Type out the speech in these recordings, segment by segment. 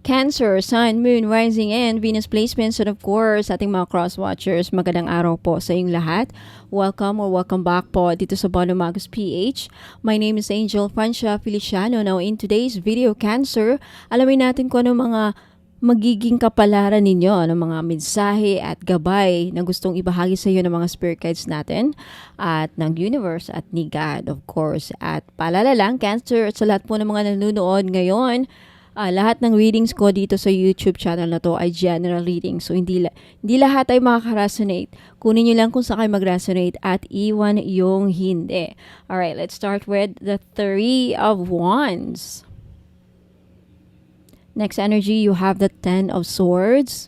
Cancer, Sun, Moon, Rising, and Venus placements. And of course, ating mga cross-watchers, magandang araw po sa inyong lahat. Welcome or welcome back po dito sa Bono Magus PH. My name is Angel Francia Feliciano. Now in today's video, Cancer, alamin natin kung ano mga magiging kapalaran ninyo, ano mga mensahe at gabay na gustong ibahagi sa iyo ng mga spirit guides natin at ng universe at ni God, of course. At paalala lang, Cancer, at sa lahat po ng mga nanonood ngayon, lahat ng readings ko dito sa YouTube channel na to ay general readings. So, hindi lahat ay makaka-resonate. Kunin nyo lang kung saan kayo mag-resonate at iwan yung hindi. Alright, let's start with the Three of Wands. Next energy, you have the Ten of Swords.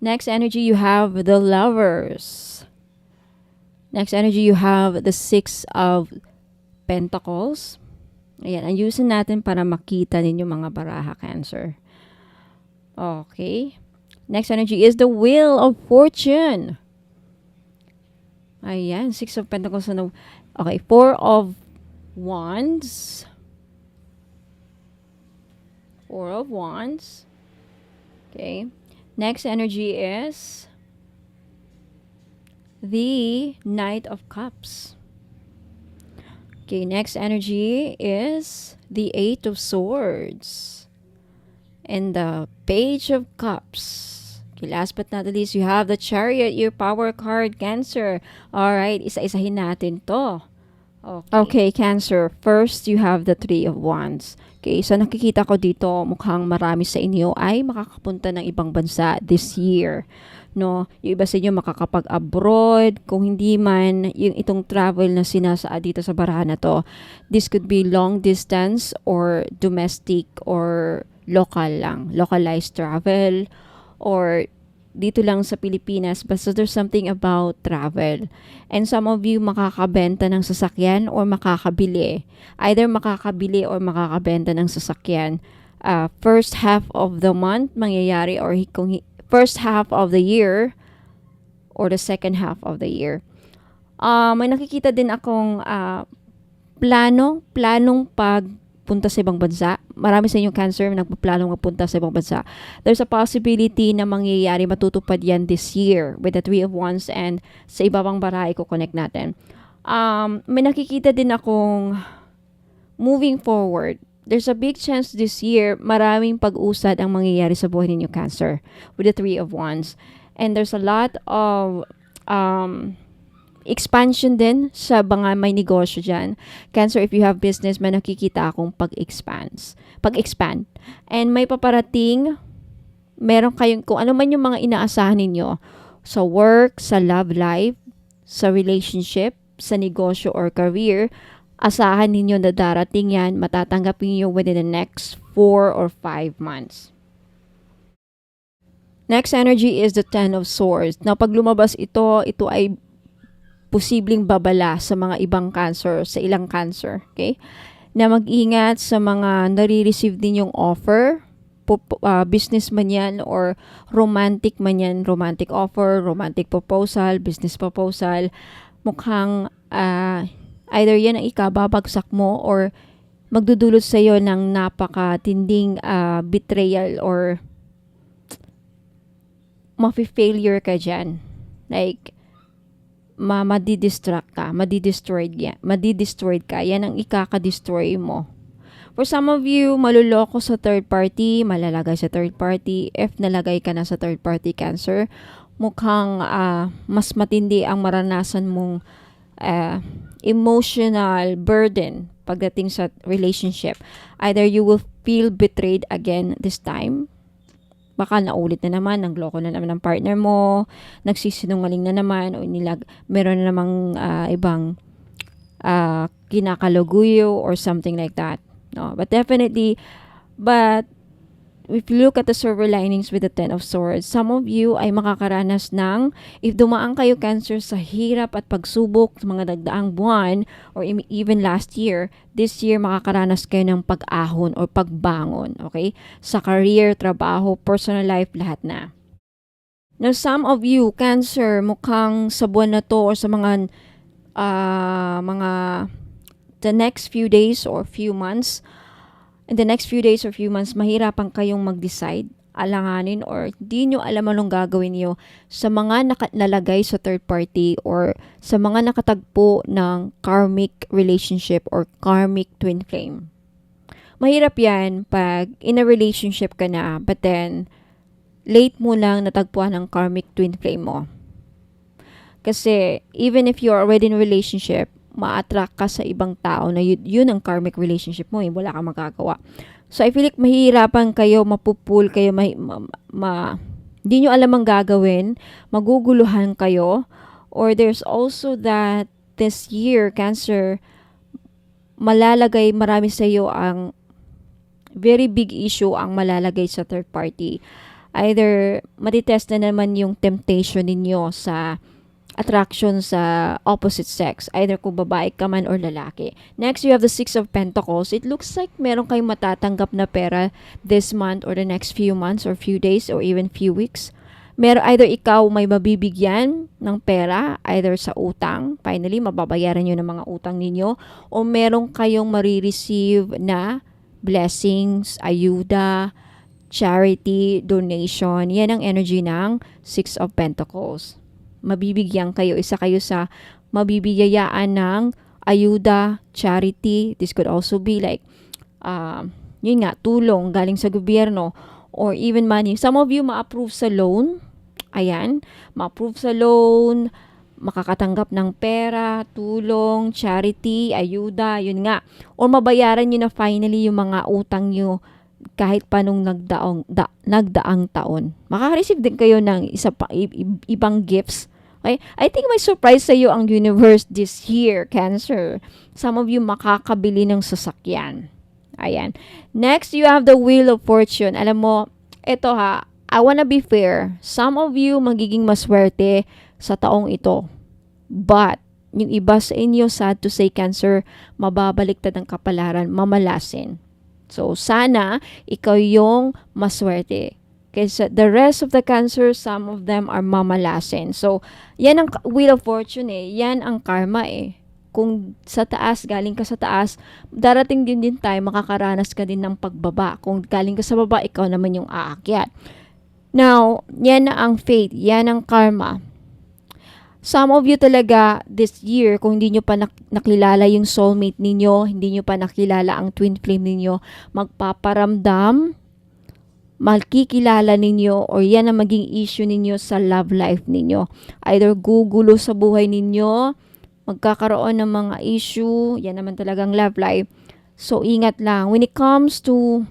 Next energy, you have the Lovers. Next energy, you have the Six of Pentacles. Ayan, ayusin natin para makita ninyo mga baraha, Cancer. Okay. Next energy is the Wheel of Fortune. Ayan, Six of Pentacles. Okay, Four of Wands. Four of Wands. Okay. Next energy is the Knight of Cups. Okay, next energy is the Eight of Swords and the Page of Cups. Okay, last but not least, you have the Chariot, your power card, Cancer. Alright, isa-isahin natin to. Okay, Cancer. First, you have the Three of Wands. Okay, so nakikita ko dito, mukhang marami sa inyo ay makakapunta ng ibang bansa this year. No, yung iba sa inyo makakapag-abroad, kung hindi man, yung itong travel na sinasaad dito sa baraha na to, this could be long distance or domestic or local lang, localized travel, or dito lang sa Pilipinas, basta there's something about travel. And some of you makakabenta ng sasakyan or makakabili. Either makakabili or makakabenta ng sasakyan. First half of the month mangyayari or kung first half of the year or the second half of the year. May nakikita din akong planong pagpunta sa ibang bansa. Marami sa inyong Cancer nagpaplanong magpunta sa ibang bansa. There's a possibility na mangyayari, matutupad yan this year with the Three of Wands, and sa iba pang baraha i-connect natin. May nakikita din akong moving forward. There's a big chance this year maraming pag-usad ang mangyayari sa buhay ninyo, Cancer, with the Three of Wands. And there's a lot of expansion din sa mga may negosyo dyan. Cancer, if you have business, may nakikita akong pag-expand. And may paparating, meron kayong, kung ano man yung mga inaasahan ninyo sa work, sa love life, sa relationship, sa negosyo or career, asahan ninyo na darating yan, matatanggapin nyo within the next 4 or 5 months. Next energy is the Ten of Swords. Now, pag lumabas ito ay posibleng babala sa mga ibang Cancer, sa ilang Cancer, okay? Na mag-ingat sa mga nare-receive din yung offer, business man yan or romantic man yan, romantic offer, romantic proposal, business proposal. Mukhang either yan ang ikababagsak mo or magdudulot sa iyo ng napakatinding betrayal or mafi-failure ka dyan. Like, madidistract ka, madidestroyed ka. Yan ang ikaka-destroy mo. For some of you, maluloko sa third party, malalagay sa third party. If nalagay ka na sa third party, Cancer, mukhang mas matindi ang maranasan mong emotional burden pagdating sa relationship. Either you will feel betrayed again this time. Baka naulit na naman, nagloko na naman ng partner mo, nagsisinungaling na naman, o meron na namang ibang kinakaluguyo or something like that. No, but definitely, if you look at the silver linings with the Ten of Swords, some of you ay makakaranas ng, if dumaan kayo, Cancer, sa hirap at pagsubok sa mga dagdaang buwan or even last year, this year makakaranas kayo ng pag-ahon or pagbangon, okay? Sa career, trabaho, personal life, lahat na. Now, some of you, Cancer, mukhang sa buwan na to or sa mga the next few days or few months, in the next few days or few months, mahirapan kayong mag-decide, alanganin, or di nyo alam anong gagawin nyo sa mga nakalagay sa third party or sa mga nakatagpo ng karmic relationship or karmic twin flame. Mahirap yan pag in a relationship ka na, but then, late mo lang natagpuan ng karmic twin flame mo. Kasi, even if you're already in a relationship, ma-attract ka sa ibang tao na yun ang karmic relationship mo, wala kang magagawa. So, I feel like mahihirapan kayo, mapupul kayo, di nyo alam ang gagawin, maguguluhan kayo, or there's also that this year, Cancer, marami sa iyo ang very big issue ang malalagay sa third party. Either matitest na naman yung temptation ninyo sa attraction sa opposite sex, either kung babae ka man or lalaki. Next, you have the Six of Pentacles. It looks like meron kayong matatanggap na pera this month or the next few months or few days or even few weeks. Either ikaw may mabibigyan ng pera, either sa utang, finally, mababayaran nyo ng mga utang ninyo, o meron kayong marireceive na blessings, ayuda, charity, donation. Yan ang energy ng Six of Pentacles. Mabibigyan kayo, isa kayo sa mabibigayaan ng ayuda, charity. This could also be like, yun nga, tulong galing sa gobyerno or even money. Some of you ma-approve sa loan. Ayan, ma-approve sa loan, makakatanggap ng pera, tulong, charity, ayuda, yun nga. Or mabayaran nyo na finally yung mga utang nyo kahit pa nung nagdaang taon. Makaka-receive din kayo ng ibang gifts. Okay? I think may surprise sa iyo ang universe this year, Cancer. Some of you makakabili ng sasakyan. Ayan. Next, you have the Wheel of Fortune. Alam mo, ito ha, I wanna be fair. Some of you magiging maswerte sa taong ito. But, yung iba sa inyo, sad to say, Cancer, mababaliktad ang kapalaran, mamalasin. So, sana ikaw yung maswerte. Kasi the rest of the Cancer, some of them are mamalasin. So, yan ang Wheel of Fortune Yan ang karma Kung sa taas, galing ka sa taas, darating din tayo, makakaranas ka din ng pagbaba. Kung galing ka sa baba, ikaw naman yung aakyat. Now, yan na ang fate. Yan ang karma. Some of you talaga this year, kung hindi nyo pa nakilala yung soulmate ninyo, hindi nyo pa nakilala ang twin flame ninyo, magpaparamdam, makikilala ninyo, or yan ang maging issue ninyo sa love life ninyo. Either gugulo sa buhay ninyo, magkakaroon ng mga issue, yan naman talagang love life. So, ingat lang. When it comes to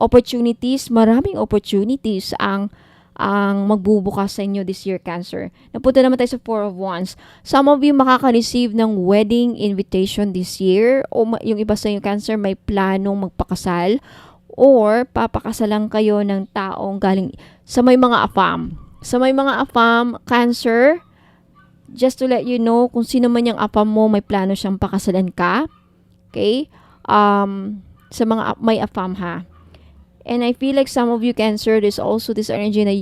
opportunities, maraming opportunities ang magbubukas sa inyo this year, Cancer. Napunta naman tayo sa Four of Wands. Some of you makaka-receive ng wedding invitation this year, o yung iba sa inyo, Cancer, may planong magpakasal, or papakasalan kayo ng taong galing sa may mga afam. Sa may mga afam, Cancer, just to let you know, kung sino man yung afam mo, may plano siyang pakasalan ka. Okay? Sa mga may afam ha. And I feel like some of you, Cancer, there's also this energy na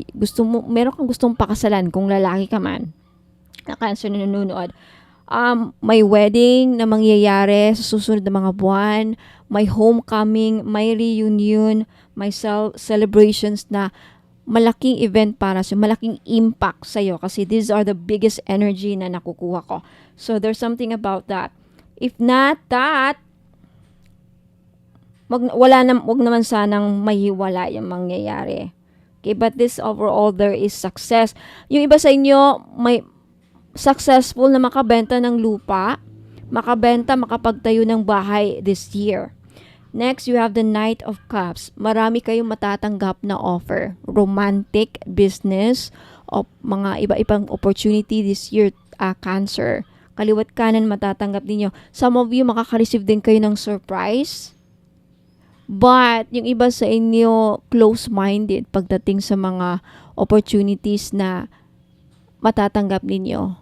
meron kang gustong pakasalan kung lalaki ka man. Na Cancer na nanonood. May wedding na mangyayari sa susunod na mga buwan, may homecoming, may reunion, may celebrations na malaking event para sa malaking impact sa iyo kasi these are the biggest energy na nakukuha ko. So there's something about that. If not that, wag naman sanang mahiwala yung mangyayari. Okay, but this overall, there is success. Yung iba sa inyo, may successful na makabenta ng lupa, makapagtayo ng bahay this year. Next, you have the Knight of Cups. Marami kayong matatanggap na offer. Romantic, business, o mga iba-ibang opportunity this year, Cancer. Kaliwat kanan matatanggap ninyo. Some of you, makaka-receive din kayo ng surprise. But, yung iba sa inyo, close-minded pagdating sa mga opportunities na matatanggap ninyo.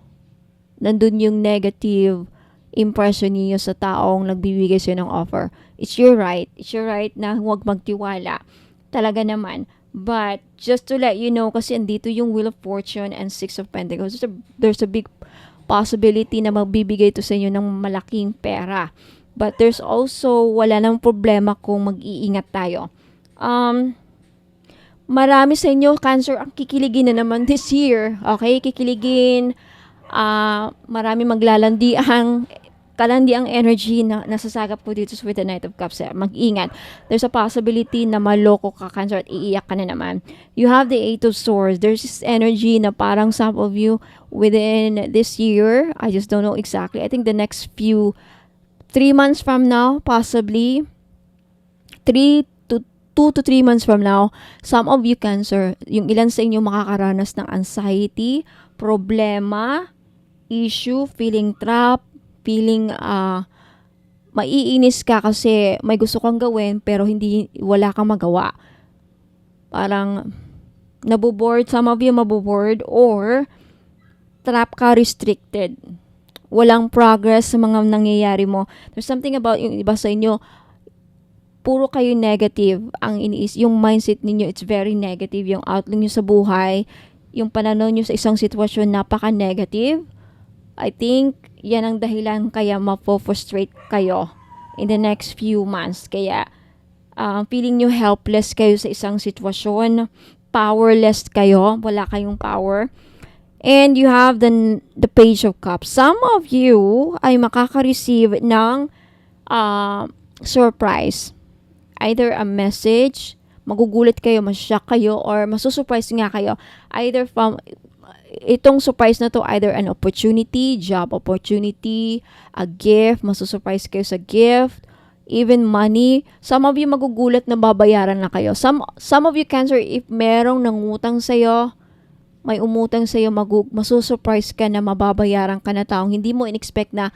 Nandun yung negative impression niyo sa taong nagbibigay sa'yo ng offer. It's your right. It's your right na huwag magtiwala. Talaga naman. But, just to let you know, kasi andito yung Wheel of Fortune and Six of Pentacles, there's a big possibility na magbibigay to sa inyo ng malaking pera. But there's also, wala nang problema kung mag-iingat tayo. Marami sa inyo, Cancer, ang kikiligin na naman this year. Okay? Kikiligin. Marami maglalandi ang kalandi ang energy na nasasagap po dito with the Knight of Cups. Mag-ingat. There's a possibility na maloko ka, Cancer, at iiyak ka na naman. You have the Eight of Swords. There's this energy na parang some of you within this year, I just don't know exactly. I think the next 3 months from now, possibly 2 to 3 months from now, some of you, Cancer, yung ilan sa inyo makakaranas ng anxiety, problema, issue, feeling trapped, feeling maiinis ka kasi may gusto kang gawin pero wala kang magawa. Parang naboboard, some of you maboboard, or trap ka, restricted. Walang progress sa mga nangyayari mo. There's something about yung iba sa inyo, puro kayo negative ang yung mindset ninyo, it's very negative. Yung outlook nyo sa buhay, yung pananaw nyo sa isang sitwasyon, napaka-negative. I think yan ang dahilan kaya mapofrustrate kayo in the next few months. Kaya feeling nyo helpless kayo sa isang sitwasyon, powerless kayo, wala kayong power. And you have the Page of Cups. Some of you ay makaka-receive ng surprise. Either a message, magugulat kayo, mashock kayo, or masusurprise nga kayo. Either from, itong surprise na to, either an opportunity, job opportunity, a gift, masusurprise kayo sa gift, even money. Some of you magugulat na babayaran na kayo. Some of you, Cancer, if merong nangutang sa'yo, may umutang sa'yo, masusurprise ka na mababayaran ka na taong hindi mo in-expect na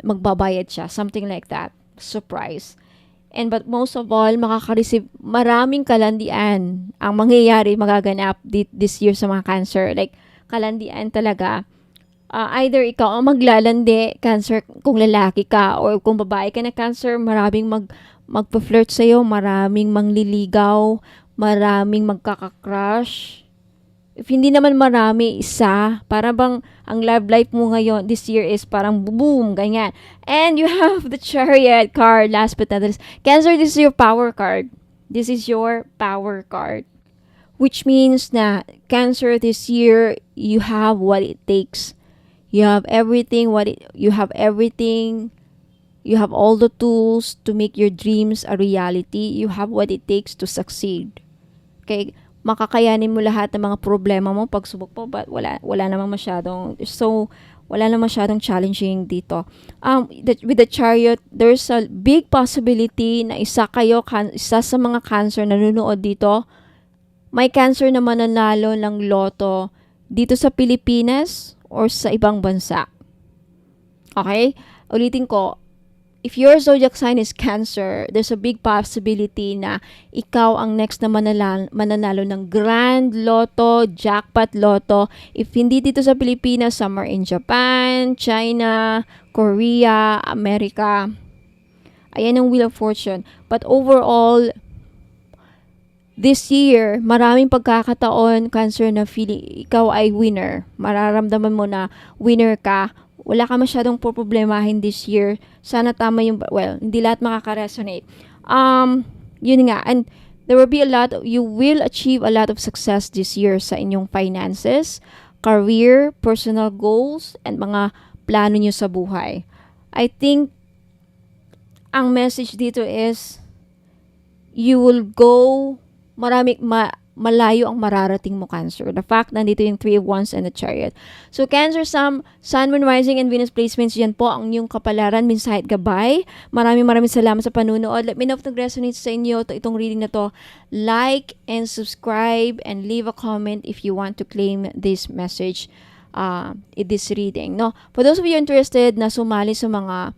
magbabayad siya. Something like that. Surprise. But most of all, makaka-receive maraming kalandian ang mangyayari, magaganap this year sa mga Cancer. Like, kalandian talaga. Either ikaw ang maglalandi, Cancer, kung lalaki ka, or kung babae ka na, Cancer, maraming magpa-flirt sa'yo, maraming mangliligaw, maraming magkaka-crush. If hindi naman marami, isa. Para bang ang love life mo ngayon, this year is parang boom, ganyan. And you have the Chariot card, last but not least. Cancer, this is your power card. This is your power card. Which means na, Cancer, this year, you have what it takes. You have everything, you have everything. You have all the tools to make your dreams a reality. You have what it takes to succeed. Okay? Makakayanin mo lahat ng mga problema mo, pagsubok po, but wala namang masyadong challenging dito. With the Chariot, there's a big possibility na isa sa mga Cancer na nanonood dito, may Cancer na mananalo ng loto dito sa Pilipinas or sa ibang bansa. Okay? Ulitin ko, if your zodiac sign is Cancer, there's a big possibility na ikaw ang next na mananalo ng Grand Lotto, Jackpot Lotto. If hindi dito sa Pilipinas, somewhere in Japan, China, Korea, America. Ayan ang Wheel of Fortune. But overall, this year, maraming pagkakataon, Cancer, na feeling ikaw ay winner. Mararamdaman mo na winner ka. Wala ka masyadong problemahin this year. Sana tama yung, hindi lahat makaka-resonate. Yun nga. And there will be you will achieve a lot of success this year sa inyong finances, career, personal goals, and mga plano nyo sa buhay. I think, ang message dito is, you will go, malayo ang mararating mo, Cancer. The fact, nandito yung 3 of Wands and the Chariot. So, Cancer, Sun, Moon, Rising, and Venus placements, yan po ang inyong kapalaran, mensahe at gabay. Maraming salamat sa panunood. Let me know if nag-resonate sa inyo itong reading na to. Like and subscribe and leave a comment if you want to claim this message in this reading. No? For those of you interested na sumali sa mga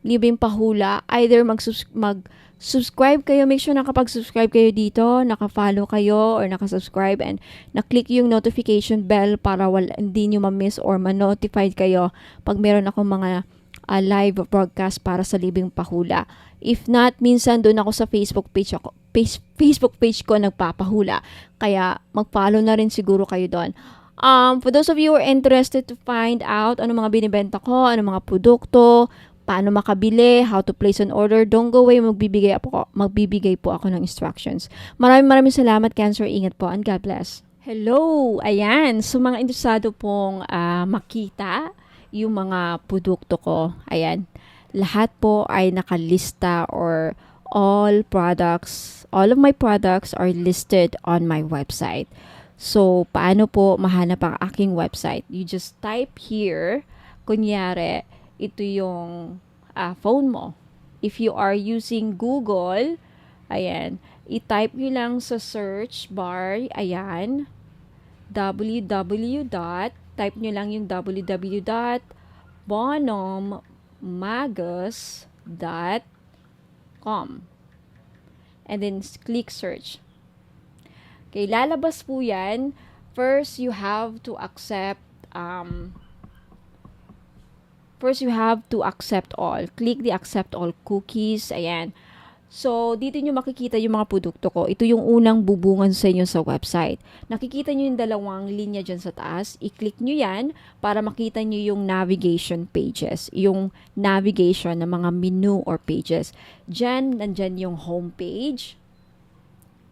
libreng pahula, either mag-subscribe kayo, make sure nakapag-subscribe kayo dito, naka-follow kayo or naka-subscribe, and na-click yung notification bell para hindi nyo ma-miss or ma-notified kayo pag meron akong mga live broadcast para sa libreng pahula. If not, minsan doon ako sa Facebook page ko nagpapahula. Kaya mag-follow na rin siguro kayo doon. For those of you who are interested to find out ano mga binibenta ko, ano mga produkto, paano makabili, how to place an order. Don't go away, magbibigay po ako ng instructions. Maraming salamat, Cancer. Ingat po, and God bless. Hello! Ayan, so mga interesado pong makita yung mga produkto ko, ayan, lahat po ay nakalista, or all of my products are listed on my website. So, paano po mahanap ang aking website? You just type here, kunyari, ito yung phone mo. If you are using Google, ayan, i-type nyo lang sa search bar, ayan, type nyo lang yung www.bonhommmagus.com, and then click search. Okay, lalabas po yan. First, you have to accept all. Click the accept all cookies. Ayan. So, dito nyo makikita yung mga produkto ko. Ito yung unang bubungan sa inyo sa website. Nakikita nyo yung dalawang linya dyan sa taas. I-click nyo yan para makita nyo yung navigation pages. Yung navigation ng mga menu or pages. Nandyan yung home page.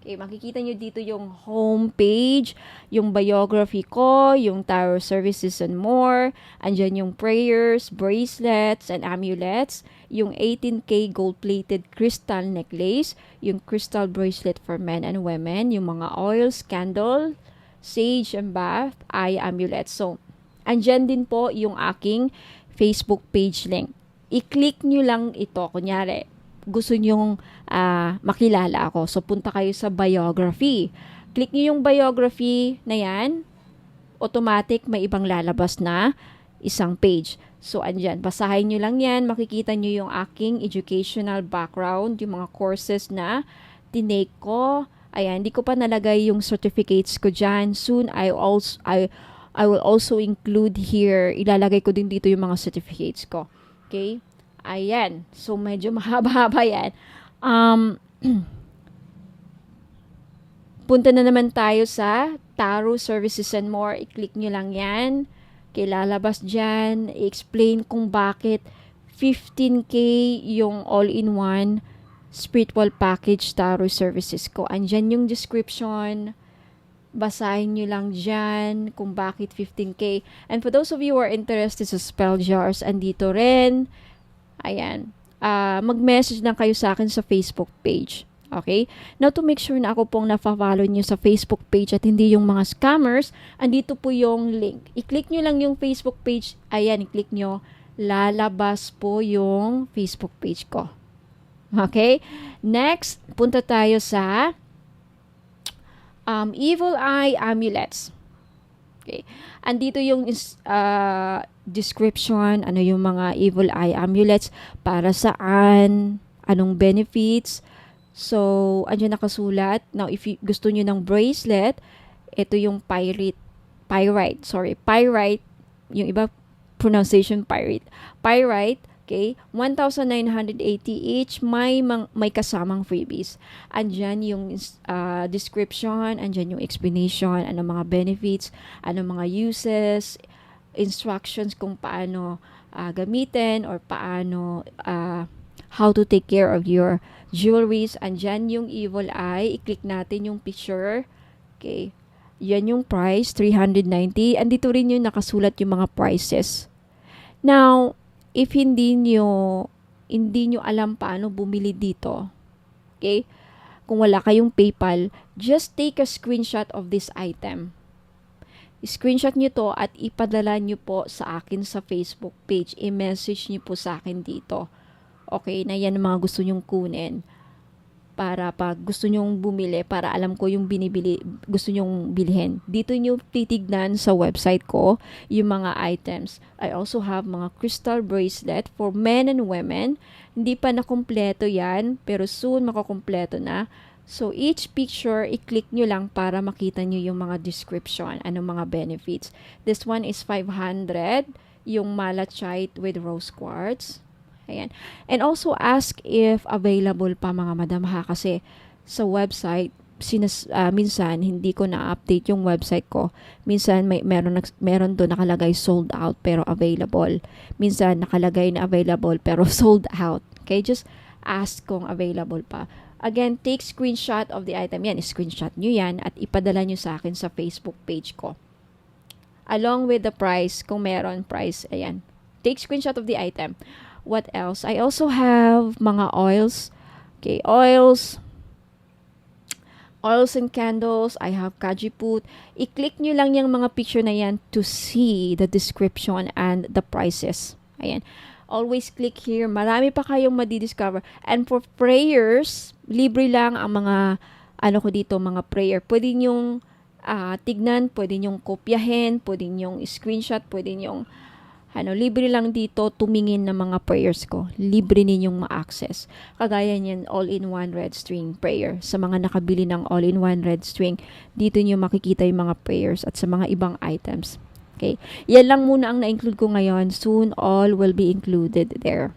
Okay, makikita nyo dito yung home page, yung biography ko, yung tarot services and more. Andyan yung prayers, bracelets, and amulets. Yung 18K gold-plated crystal necklace, yung crystal bracelet for men and women, yung mga oils, candle, sage and bath, eye amulet. So, andyan din po yung aking Facebook page link. I-click nyo lang ito. Kunyari, gusto nyong makilala ako. So, punta kayo sa biography. Click nyo yung biography na yan. Automatic, may ibang lalabas na isang page. So, andyan. Basahin nyo lang yan. Makikita nyo yung aking educational background, yung mga courses na tinake ko. Ayan, hindi ko pa nalagay yung certificates ko dyan. Soon, I will also include here, ilalagay ko din dito yung mga certificates ko. Okay? Ayan. So, medyo mahaba-haba yan. Punta na naman tayo sa Tarot Services and More. I-click nyo lang yan. Okay, lalabas dyan. I-explain kung bakit 15K yung all-in-one spiritual package Tarot Services ko. Andyan yung description. Basahin nyo lang dyan kung bakit 15K. And for those of you who are interested sa spell jars, andito rin. Ayan. Mag-message lang kayo sa akin sa Facebook page. Okay? Now, to make sure na ako pong na-follow nyo sa Facebook page at hindi yung mga scammers, andito po yung link. I-click nyo lang yung Facebook page. Ayan, i-click nyo. Lalabas po yung Facebook page ko. Okay? Next, punta tayo sa Evil Eye Amulets. Okay. Andito yung description, ano yung mga Evil Eye Amulets, para saan, anong benefits. So, andyan nakasulat. Now, if gusto nyo ng bracelet, ito yung pyrite. Yung iba pronunciation pyrite, okay? 1,980 each, may kasamang freebies. Andyan yung description, andyan yung explanation, ano mga benefits, ano mga uses, instructions kung paano gamitin, or paano how to take care of your jewelries. Andyan yung Evil Eye. I-click natin yung picture. Okay. Yan yung price, 390. Andito rin yung nakasulat yung mga prices. Now, if hindi nyo alam paano bumili dito, okay? Kung wala kayong PayPal, just take a screenshot of this item. Screenshot nyo to at ipadala nyo po sa akin sa Facebook page. I-message nyo po sa akin dito. Okay, na yan ang mga gusto nyong kunin. Para pag gusto nyong bumili, para alam ko yung gusto nyong bilhin. Dito nyo titignan sa website ko yung mga items. I also have mga crystal bracelet for men and women. Hindi pa nakumpleto yan, pero soon makukumpleto na. So, each picture, i-click nyo lang para makita nyo yung mga description, anong mga benefits. This one is 500, yung malachite with rose quartz. Ayan. And also ask if available pa, mga madam, ha, kasi sa website, minsan hindi ko na-update yung website ko. Minsan meron doon nakalagay sold out pero available. Minsan nakalagay na available pero sold out. Okay, just ask kung available pa. Again, take screenshot of the item. Yan, screenshot nyo yan at ipadala nyo sa akin sa Facebook page ko. Along with the price, kung meron price, ayan. Take screenshot of the item. What else? I also have mga oils. Okay, oils and candles. I have Kajiput. I-click nyo lang yung mga picture na yan to see the description and the prices. Ayan. Always click here. Marami pa kayong madidiscover. And for prayers, libre lang ang mga, ko dito, mga prayer. Pwede nyong tignan, pwede nyong kopyahin, pwede nyong screenshot, pwede nyong, libre lang dito tumingin ng mga prayers ko. Libre ninyong ma-access. Kagaya niyan, all-in-one red string prayer. Sa mga nakabili ng all-in-one red string, dito nyo makikita yung mga prayers at sa mga ibang items. Okay? Yan lang muna ang na-include ko ngayon. Soon, all will be included there.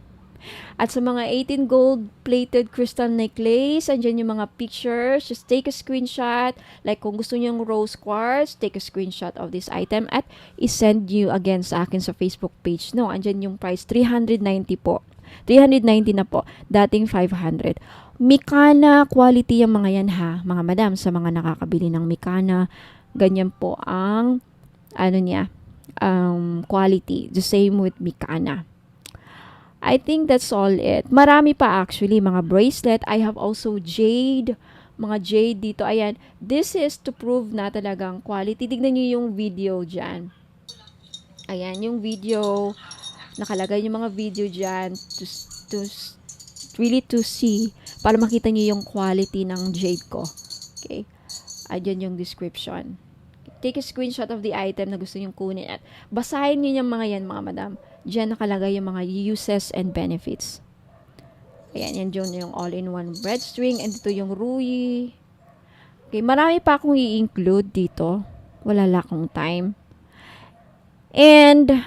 At sa mga 18 gold-plated crystal necklace, andyan yung mga pictures. Just take a screenshot. Like kung gusto nyo yung rose quartz, take a screenshot of this item at isend you again sa akin sa Facebook page. No, andyan yung price, 390 po. 390 na po. Dating 500. Mikana quality yung mga yan ha, mga madam. Sa mga nakakabili ng Mikana, ganyan po ang quality. The same with Mikana. I think that's all it. Marami pa actually, mga bracelet. I have also jade. Mga jade dito. Ayan. This is to prove na talagang quality. Tignan nyo yung video dyan. Ayan, yung video. Nakalagay yung mga video dyan to see. Para makita nyo yung quality ng jade ko. Okay. Ayan yung description. Take a screenshot of the item na gusto nyong kunin at basahin nyo yung mga yan, mga madam. Diyan nakalagay yung mga uses and benefits. Ayan, yan dyan yung all-in-one bread string. And ito yung Rui. Okay, marami pa akong i-include dito. Wala lang akong time. And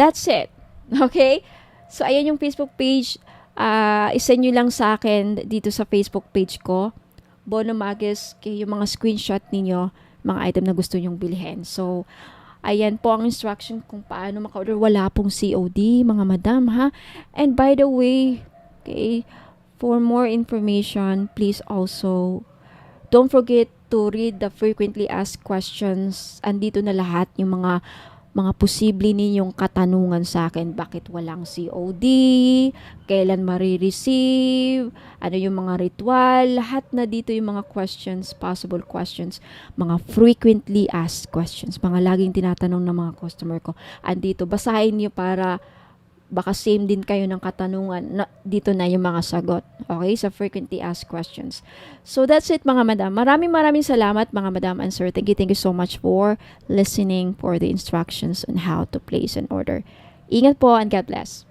that's it. Okay? So, ayan yung Facebook page. Isend nyo lang sa akin dito sa Facebook page ko. Bono Magis, yung mga screenshot ninyo, mga item na gusto nyong bilhin. So, ayan po ang instruction kung paano maka-order. Wala pong COD, mga madam, ha? And by the way, okay, for more information, please also don't forget to read the frequently asked questions. Andito na lahat yung mga posible ninyong katanungan sa akin. Bakit walang COD? Kailan marireceive? Ano yung mga ritual? Lahat na dito yung mga questions, possible questions, mga frequently asked questions, mga laging tinatanong ng mga customer ko. Andito, basahin niyo para baka same din kayo ng katanungan. Dito na yung mga sagot. Okay? Sa frequently asked questions. So that's it, mga madam. Maraming salamat, mga madam and sir. Thank you so much for listening for the instructions on how to place an order. Ingat po and God bless.